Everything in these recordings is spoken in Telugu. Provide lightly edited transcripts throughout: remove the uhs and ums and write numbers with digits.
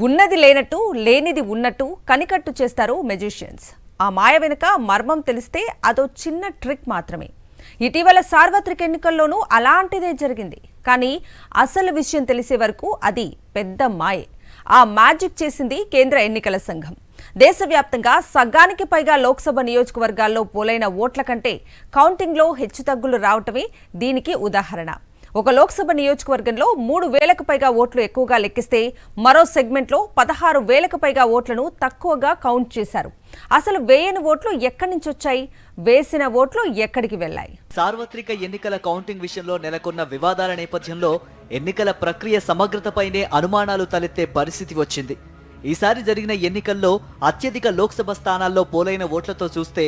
ఉన్నది లేనట్టు లేనిది ఉన్నట్టు కనికట్టు చేస్తారు మెజిషియన్స్. ఆ మాయ వెనుక మర్మం తెలిస్తే అదో చిన్న ట్రిక్ మాత్రమే. ఇటీవల సార్వత్రిక ఎన్నికల్లోనూ అలాంటిదే జరిగింది. కానీ అసలు విషయం తెలిసే వరకు అది పెద్ద మాయే. ఆ మ్యాజిక్ చేసింది కేంద్ర ఎన్నికల సంఘం. దేశవ్యాప్తంగా సగానికి పైగా లోక్సభ నియోజకవర్గాల్లో పోలైన ఓట్ల కంటే కౌంటింగ్లో హెచ్చుతగ్గులు రావటమే దీనికి ఉదాహరణ. ఒక లోక్సభ నియోజకవర్గంలో 3,000కు పైగా ఓట్లు ఎక్కువగా లెక్కిస్తే మరో సెగ్మెంట్లో 16,000కు పైగా ఓట్లను తక్కువగా కౌంట్ చేశారు. అసలు వేయని ఓట్లు ఎక్కడి నుంచి వచ్చాయి? వేసిన ఓట్లు ఎక్కడికి వెళ్లాయి? సార్వత్రిక ఎన్నికల కౌంటింగ్ విషయంలో నెలకొన్న వివాదాల నేపథ్యంలో ఎన్నికల ప్రక్రియ సమగ్రతపైనే అనుమానాలు తలెత్తే పరిస్థితి వచ్చింది. ఈసారి జరిగిన ఎన్నికల్లో అత్యధిక లోక్సభ స్థానాల్లో పోలైన ఓట్లతో చూస్తే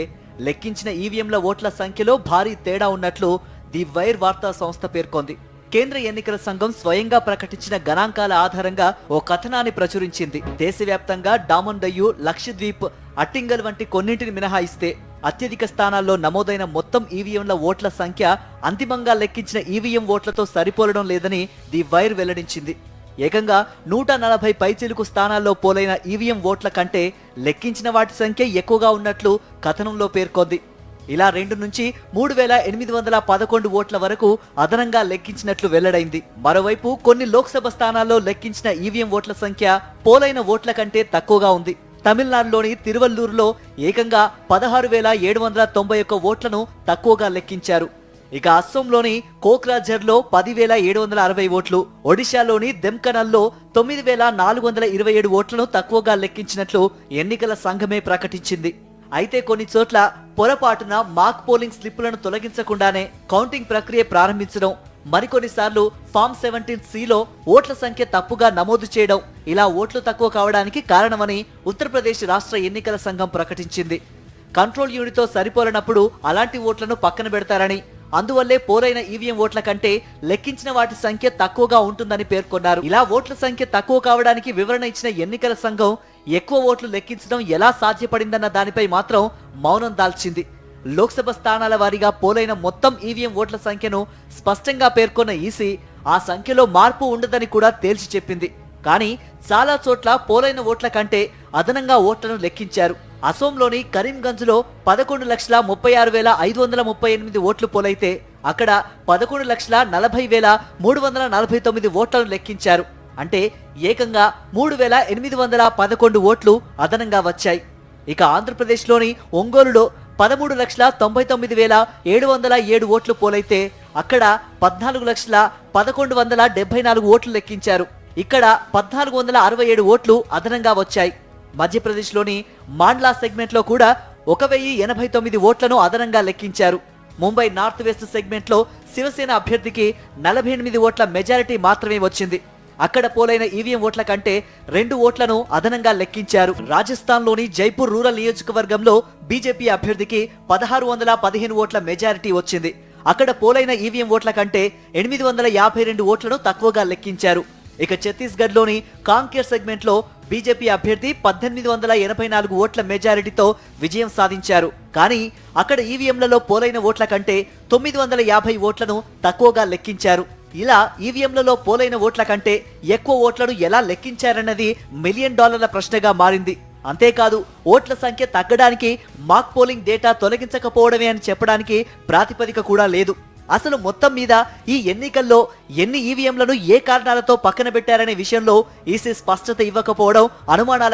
లెక్కించిన ఈవీఎంల ఓట్ల సంఖ్యలో భారీ తేడా ఉన్నట్లు ది వైర్ వార్తా సంస్థ పేర్కొంది. కేంద్ర ఎన్నికల సంఘం స్వయంగా ప్రకటించిన గణాంకాల ఆధారంగా ఓ కథనాన్ని ప్రచురించింది. దేశవ్యాప్తంగా డామన్ డయ్యు, లక్షద్వీప్, అట్టింగల్ వంటి కొన్నింటిని మినహాయిస్తే అత్యధిక స్థానాల్లో నమోదైన మొత్తం ఈవీఎంల ఓట్ల సంఖ్య అంతిమంగా లెక్కించిన ఈవీఎం ఓట్లతో సరిపోలడం లేదని ది వైర్ వెల్లడించింది. ఏకంగా 140 పైచిలుకు స్థానాల్లో పోలైన ఈవీఎం ఓట్ల కంటే లెక్కించిన వాటి సంఖ్య ఎక్కువగా ఉన్నట్లు కథనంలో పేర్కొంది. ఇలా 2 నుంచి 3,811 ఓట్ల వరకు అదనంగా లెక్కించినట్లు వెల్లడైంది. మరోవైపు కొన్ని లోక్సభ స్థానాల్లో లెక్కించిన ఈవీఎం ఓట్ల సంఖ్య పోలైన ఓట్ల కంటే తక్కువగా ఉంది. తమిళనాడులోని తిరువల్లూరులో ఏకంగా 16,791 ఓట్లను తక్కువగా లెక్కించారు. ఇక అస్సోంలోని కోక్రాఝర్లో 10,760 ఓట్లు, ఒడిశాలోని దెమ్కనల్లో 9,427 ఓట్లను తక్కువగా లెక్కించినట్లు ఎన్నికల సంఘమే ప్రకటించింది. అయితే కొన్ని చోట్ల పొరపాటున మాక్ పోలింగ్ స్లిప్పులను తొలగించకుండానే కౌంటింగ్ ప్రక్రియ ప్రారంభించడం, మరికొన్నిసార్లు ఫామ్ 17(c)లో ఓట్ల సంఖ్య తప్పుగా నమోదు చేయడం ఇలా ఓట్లు తక్కువ కావడానికి కారణమని ఉత్తరప్రదేశ్ రాష్ట్ర ఎన్నికల సంఘం ప్రకటించింది. కంట్రోల్ యూనిట్తో సరిపోలనప్పుడు అలాంటి ఓట్లను పక్కన పెడతారని, అందువల్లే పోలైన ఈవీఎం ఓట్ల కంటే లెక్కించిన వాటి సంఖ్య తక్కువగా ఉంటుందని పేర్కొన్నారు. ఇలా ఓట్ల సంఖ్య తక్కువ కావడానికి వివరణ ఇచ్చిన ఎన్నికల సంఘం ఎక్కువ ఓట్లు లెక్కించడం ఎలా సాధ్యపడిందన్న దానిపై మాత్రం మౌనం దాల్చింది. లోక్సభ స్థానాల వారీగా పోలైన మొత్తం ఈవీఎం ఓట్ల సంఖ్యను స్పష్టంగా పేర్కొన్న ఈసీ ఆ సంఖ్యలో మార్పు ఉండదని కూడా తేల్చి చెప్పింది. కానీ చాలా చోట్ల పోలైన ఓట్ల కంటే అదనంగా ఓట్లను లెక్కించారు. అసోంలోని కరీంగంజ్లో 11,36,538 ఓట్లు పోలైతే అక్కడ 11,40,349 ఓట్లను లెక్కించారు. అంటే ఏకంగా 3,811 ఓట్లు అదనంగా వచ్చాయి. ఇక ఆంధ్రప్రదేశ్లోని ఒంగోలులో 13,99,707 ఓట్లు పోలైతే అక్కడ 14,11,174 ఓట్లు లెక్కించారు. ఇక్కడ 1,467 ఓట్లు అదనంగా వచ్చాయి. మధ్యప్రదేశ్లోని మాండ్లా సెగ్మెంట్లో కూడా 1,089 ఓట్లను అదనంగా లెక్కించారు. ముంబై నార్త్ వెస్ట్ సెగ్మెంట్లో శివసేన అభ్యర్థికి 48 ఓట్ల మెజారిటీ మాత్రమే వచ్చింది. అక్కడ పోలైన ఈవీఎం ఓట్ల కంటే 2 ఓట్లను అదనంగా లెక్కించారు. రాజస్థాన్లోని జైపూర్ రూరల్ నియోజకవర్గంలో బీజేపీ అభ్యర్థికి 1,615 ఓట్ల మెజారిటీ వచ్చింది. అక్కడ పోలైన ఈవీఎం ఓట్ల కంటే 852 ఓట్లను తక్కువగా లెక్కించారు. ఇక ఛత్తీస్గఢ్లోని కాంకేర్ సెగ్మెంట్లో బీజేపీ అభ్యర్థి 1,884 ఓట్ల మెజారిటీతో విజయం సాధించారు. కానీ అక్కడ ఈవీఎంలలో పోలైన ఓట్ల కంటే 950 ఓట్లను తక్కువగా లెక్కించారు. ఇలా ఈవీఎంలలో పోలైన ఓట్ల కంటే ఎక్కువ ఓట్లను ఎలా లెక్కించారన్నది $1 మిలియన్ ప్రశ్నగా మారింది. అంతేకాదు ఓట్ల సంఖ్య తగ్గడానికి మాక్ పోలింగ్ డేటా తొలగించకపోవడమే అని చెప్పడానికి ప్రాతిపదిక కూడా లేదు. అసలు మొత్తం మీద ఈ ఎన్నికల్లో ఎన్ని ఈవీఎంలను ఏ కారణాలతో పక్కన పెట్టారనే విషయంలో ఈసీ స్పష్టత ఇవ్వకపోవడం అనుమానాల